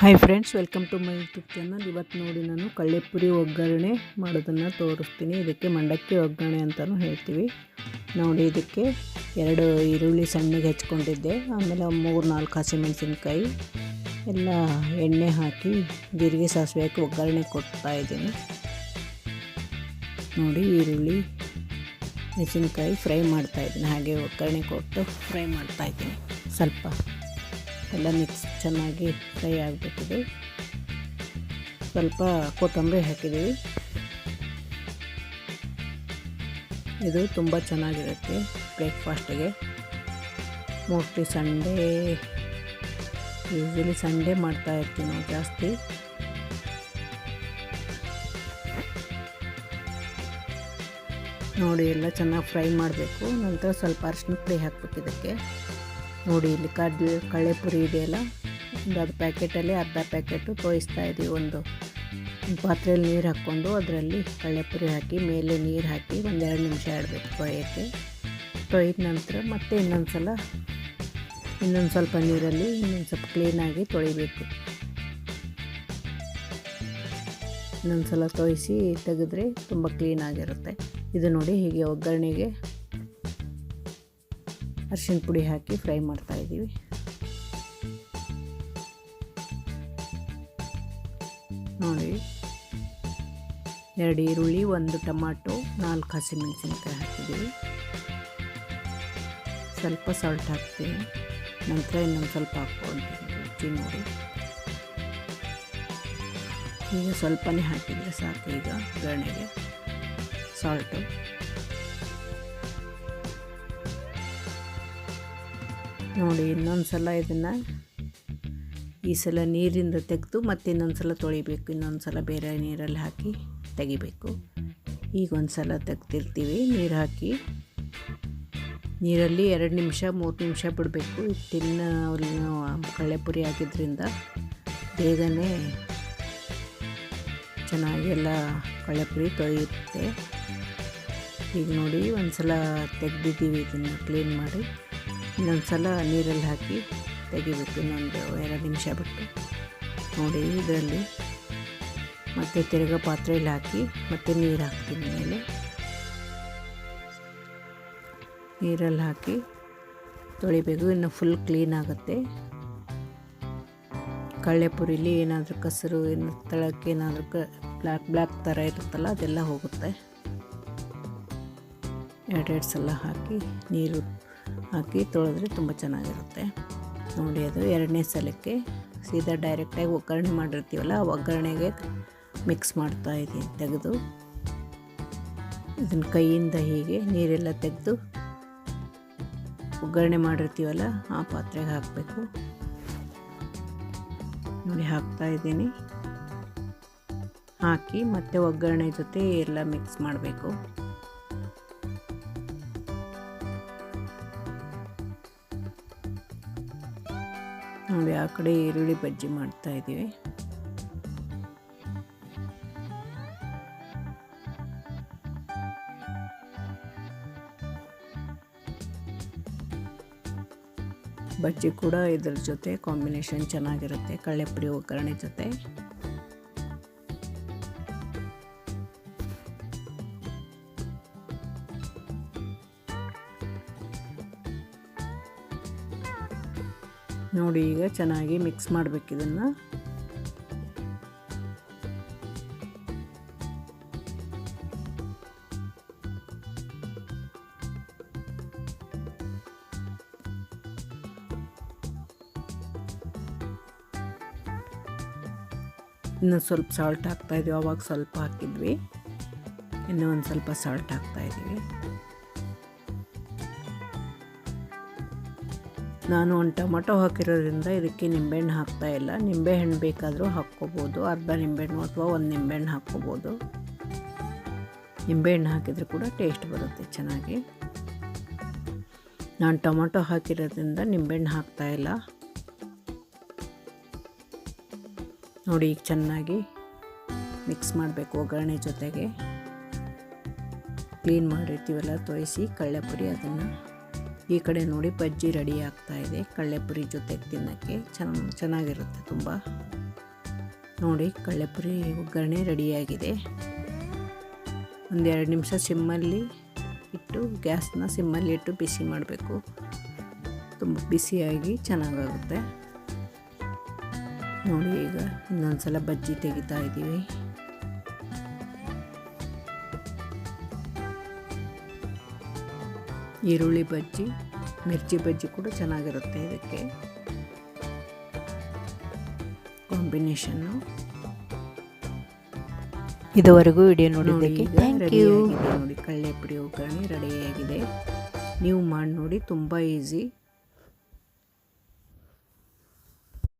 Hi friends, welcome to my YouTube channel. ಇವತ್ತು ನೋಡಿ ನಾನು ಕಳ್ಳೆಪುರಿ ಒಗ್ಗರಣೆ ಮಾಡೋದನ್ನು ತೋರಿಸ್ತೀನಿ. ಇದಕ್ಕೆ ಮಂಡಕ್ಕಿ ಒಗ್ಗರಣೆ ಅಂತಲೂ ಹೇಳ್ತೀವಿ. ನೋಡಿ, ಇದಕ್ಕೆ 2 ಈರುಳ್ಳಿ ಸಣ್ಣಗೆ ಹೆಚ್ಕೊಂಡಿದ್ದೆ, ಆಮೇಲೆ 3-4 ಹಸಿಮೆಣಸಿನ್ಕಾಯಿ ಎಲ್ಲ ಎಣ್ಣೆ ಹಾಕಿ ಜೀರಿಗೆ ಸಾಸಿವೆ ಹಾಕಿ ಒಗ್ಗರಣೆ ಕೊಡ್ತಾ ಇದ್ದೀನಿ. ನೋಡಿ, ಈರುಳ್ಳಿ ಮೆಣಸಿನ್ಕಾಯಿ ಫ್ರೈ ಮಾಡ್ತಾಯಿದ್ದೀನಿ, ಹಾಗೆ ಒಗ್ಗರಣೆ ಕೊಟ್ಟು ಫ್ರೈ ಮಾಡ್ತಾಯಿದ್ದೀನಿ. ಸ್ವಲ್ಪ ಎಲ್ಲ ಮಿಕ್ಸ್ ಚೆನ್ನಾಗಿ ಫ್ರೈ ಆಗಬೇಕಿದೆ. ಸ್ವಲ್ಪ ಕೊತ್ತಂಬರಿ ಹಾಕಿದ್ದೀವಿ. ಇದು ತುಂಬ ಚೆನ್ನಾಗಿರುತ್ತೆ ಬ್ರೇಕ್ಫಾಸ್ಟಿಗೆ. ಮೋಸ್ಟ್ಲಿ ಯೂಶ್ವಲಿ ಸಂಡೇ ಮಾಡ್ತಾ ಇರ್ತೀವಿ ನಾವು ಜಾಸ್ತಿ. ನೋಡಿ, ಎಲ್ಲ ಚೆನ್ನಾಗಿ ಫ್ರೈ ಮಾಡಬೇಕು. ನಂತರ ಸ್ವಲ್ಪ ಅರಿಶಿನ ಪುಡಿ ಹಾಕಬೇಕು ಇದಕ್ಕೆ. ನೋಡಿ, ಇಲ್ಲಿ ಕಳ್ಳೆಪುರಿ ಇದೆಯಲ್ಲ, ಒಂದು ಅದು ಪ್ಯಾಕೆಟಲ್ಲಿ ಅರ್ಧ ಪ್ಯಾಕೆಟು ತೋಯಿಸ್ತಾ ಇದ್ದೀವಿ. ಒಂದು ಪಾತ್ರೆಯಲ್ಲಿ ನೀರು ಹಾಕ್ಕೊಂಡು ಅದರಲ್ಲಿ ಕಳ್ಳೆಪುರಿ ಹಾಕಿ ಮೇಲೆ ನೀರು ಹಾಕಿ 1-2 ನಿಮಿಷ ಇಡಬೇಕು ತೊಳೆಯೋಕ್ಕೆ. ತೊಯ್ದ ನಂತರ ಮತ್ತೆ ಇನ್ನೊಂದು ಸ್ವಲ್ಪ ನೀರಲ್ಲಿ ಇನ್ನೊಂದು ಸ್ವಲ್ಪ ಕ್ಲೀನಾಗಿ ತೊಳಿಬೇಕು. ಇನ್ನೊಂದು ಸಲ ತೊಯಿಸಿ ತೆಗೆದ್ರೆ ತುಂಬ ಕ್ಲೀನಾಗಿರುತ್ತೆ. ಇದು ನೋಡಿ, ಹೀಗೆ ಒಗ್ಗರಣೆಗೆ ಅರಿಶಿನ ಪುಡಿ ಹಾಕಿ ಫ್ರೈ ಮಾಡ್ತಾ ಇದ್ದೀವಿ. ನೋಡಿ, 2 ಈರುಳ್ಳಿ, 1 ಟೊಮಾಟೊ, 4 ಹಸಿಮೆಣಸಿನ್ಕಾಯಿ ಹಾಕಿದ್ದೀವಿ. ಸ್ವಲ್ಪ ಸಾಲ್ಟ್ ಹಾಕ್ತೀನಿ. ನಂತರ ಇನ್ನೊಂದು ಸ್ವಲ್ಪ ಹಾಕ್ಕೊಳ್ತೀನಿ. ನೋಡಿ, ಈಗ ಸ್ವಲ್ಪನೇ ಹಾಕಿದರೆ ಸಾಕು. ಈಗ ಒಗ್ಗರಣೆಗೆ ಸಾಲ್ಟು. ನೋಡಿ, ಇನ್ನೊಂದು ಸಲ ಇದನ್ನು ಈ ಸಲ ನೀರಿಂದ ತೆಗೆದು ಮತ್ತೆ ಇನ್ನೊಂದು ಸಲ ತೊಳಿಬೇಕು. ಇನ್ನೊಂದು ಸಲ ಬೇರೆ ನೀರಲ್ಲಿ ಹಾಕಿ ತೆಗಿಬೇಕು. ಈಗ ಒಂದು ಸಲ ತೆಗ್ದಿರ್ತೀವಿ ನೀರು ಹಾಕಿ. ನೀರಲ್ಲಿ 2 ನಿಮಿಷ 3 ನಿಮಿಷ ಬಿಡಬೇಕು. ಹಿಟ್ಟಿನ ಕಳ್ಳೆಪುರಿ ಆಗಿದ್ದರಿಂದ ಬೇಗನೆ ಚೆನ್ನಾಗಿ ಎಲ್ಲ ಕಳ್ಳೆಪುರಿ ತೊಳೆಯುತ್ತೆ. ಈಗ ನೋಡಿ, ಒಂದು ಸಲ ತೆಗೆದಿದ್ದೀವಿ. ಇದನ್ನು ಕ್ಲೀನ್ ಮಾಡಿ ಇನ್ನೊಂದು ಸಲ ನೀರಲ್ಲಿ ಹಾಕಿ ತೆಗಿಬೇಕು, ಇನ್ನೊಂದು 2 ನಿಮಿಷ ಬಿಟ್ಟು. ನೋಡಿ, ಇದರಲ್ಲಿ ಮತ್ತೆ ತಿರ್ಗಾ ಪಾತ್ರೆಯಲ್ಲಿ ಹಾಕಿ ಮತ್ತೆ ನೀರು ಹಾಕ್ತೀನಿ. ಮೇಲೆ ನೀರಲ್ಲಿ ಹಾಕಿ ತೊಳಿಬೇಕು. ಇನ್ನು ಫುಲ್ ಕ್ಲೀನ್ ಆಗುತ್ತೆ. ಕಳ್ಳೆಪುರಿಲಿ ಏನಾದರೂ ಕಸರು, ತಳಕ್ಕೆ ಏನಾದರೂ ಬ್ಲ್ಯಾಕ್ ಥರ ಇರುತ್ತಲ್ಲ, ಅದೆಲ್ಲ ಹೋಗುತ್ತೆ. 2 ಸಲ ಹಾಕಿ ನೀರು ಹಾಕಿ ತೊಳೆದ್ರೆ ತುಂಬ ಚೆನ್ನಾಗಿರುತ್ತೆ. ನೋಡಿ, ಅದು 2ನೇ ಸಲಕ್ಕೆ ಸೀದಾ ಡೈರೆಕ್ಟಾಗಿ ಒಗ್ಗರಣೆ ಮಾಡಿರ್ತೀವಲ್ಲ, ಆ ಒಗ್ಗರಣೆಗೆ ಮಿಕ್ಸ್ ಮಾಡ್ತಾ ಇದ್ದೀನಿ. ತೆಗೆದು ಇದನ್ನು ಕೈಯಿಂದ ಹೀಗೆ ನೀರೆಲ್ಲ ತೆಗೆದು ಒಗ್ಗರಣೆ ಮಾಡಿರ್ತೀವಲ್ಲ ಆ ಪಾತ್ರೆಗೆ ಹಾಕಬೇಕು. ನೋಡಿ, ಹಾಕ್ತಾ ಇದ್ದೀನಿ. ಹಾಕಿ ಮತ್ತೆ ಒಗ್ಗರಣೆ ಜೊತೆ ಎಲ್ಲ ಮಿಕ್ಸ್ ಮಾಡಬೇಕು. ನೋಡಿ, ಆ ಕಡೆ ಈರುಳ್ಳಿ ಬಜ್ಜಿ ಮಾಡ್ತಾ ಇದ್ದೀವಿ. ಬಜ್ಜಿ ಕೂಡ ಇದ್ರ ಜೊತೆ ಕಾಂಬಿನೇಷನ್ ಚೆನ್ನಾಗಿರುತ್ತೆ, ಕಳ್ಳೆಪುರಿ ಒಗ್ಗರಣೆ ಜೊತೆ. ನೋಡಿ, ಈಗ ಚೆನ್ನಾಗಿ ಮಿಕ್ಸ್ ಮಾಡಬೇಕು ಇದನ್ನು. ಇನ್ನು ಸ್ವಲ್ಪ ಸಾಲ್ಟ್ ಹಾಕ್ತಾಯಿದ್ವಿ. ಆವಾಗ ಸ್ವಲ್ಪ ಹಾಕಿದ್ವಿ, ಇನ್ನೂ ಒಂದು ಸ್ವಲ್ಪ ಸಾಲ್ಟ್ ಹಾಕ್ತಾಯಿದ್ದೀವಿ. ನಾನು 1 ಟೊಮೆಟೊ ಹಾಕಿರೋದ್ರಿಂದ ಇದಕ್ಕೆ ನಿಂಬೆಹಣ್ಣು ಹಾಕ್ತಾಯಿಲ್ಲ. ನಿಂಬೆಹಣ್ಣು ಬೇಕಾದರೂ ಹಾಕ್ಕೋಬೋದು, ಅರ್ಧ ನಿಂಬೆಹಣ್ಣು ಅಥವಾ 1 ನಿಂಬೆಹಣ್ಣು ಹಾಕ್ಕೋಬೋದು. ನಿಂಬೆಹಣ್ಣು ಹಾಕಿದರೆ ಕೂಡ ಟೇಸ್ಟ್ ಬರುತ್ತೆ ಚೆನ್ನಾಗಿ. ನಾನು ಟೊಮೆಟೊ ಹಾಕಿರೋದ್ರಿಂದ ನಿಂಬೆಹಣ್ಣು ಹಾಕ್ತಾಯಿಲ್ಲ. ನೋಡಿ, ಈಗ ಚೆನ್ನಾಗಿ ಮಿಕ್ಸ್ ಮಾಡಬೇಕು ಒಗ್ಗರಣೆ ಜೊತೆಗೆ. ಕ್ಲೀನ್ ಮಾಡಿರ್ತೀವಲ್ಲ ತೊಯಿಸಿ ಕಳ್ಳೆಪುರಿ, ಅದನ್ನು ಈ ಕಡೆ ನೋಡಿ ಬಜ್ಜಿ ರೆಡಿ ಆಗ್ತಾ ಇದೆ. ಕಳ್ಳೆಪುರಿ ಜೊತೆಗೆ ತಿನ್ನೋಕ್ಕೆ ಚೆನ್ನಾಗಿರುತ್ತೆ ತುಂಬ. ನೋಡಿ ಕಳ್ಳೆಪುರಿ ಒಗ್ಗರಣೆ ರೆಡಿಯಾಗಿದೆ. ಒಂದು 2 ನಿಮಿಷ ಸಿಮ್ಮಲ್ಲಿ ಇಟ್ಟು ಗ್ಯಾಸ್ನ ಸಿಮ್ಮಲ್ಲಿ ಇಟ್ಟು ಬಿಸಿ ಮಾಡಬೇಕು. ತುಂಬ ಬಿಸಿಯಾಗಿ ಚೆನ್ನಾಗಾಗುತ್ತೆ. ನೋಡಿ ಈಗ ಇನ್ನೊಂದು ಸಲ ಬಜ್ಜಿ ತೆಗಿತಾ ಇದ್ದೀವಿ. ಈರುಳ್ಳಿ ಬಜ್ಜಿ, ಮಿರ್ಚಿ ಬಜ್ಜಿ ಕೂಡ ಚೆನ್ನಾಗಿರುತ್ತೆ ಇದಕ್ಕೆ ಕಾಂಬಿನೇಷನ್ನು. ಇದುವರೆಗೂ ವಿಡಿಯೋ ನೋಡಿದ್ದಕ್ಕೆ ಥ್ಯಾಂಕ್ ಯು. ನೋಡಿ ಕಳ್ಳೆಪುರಿ ಒಗ್ಗರಣೆ ರೆಡಿಯಾಗಿದೆ. ನೀವು ಮಾಡಿ ನೋಡಿ, ತುಂಬ ಈಸಿ.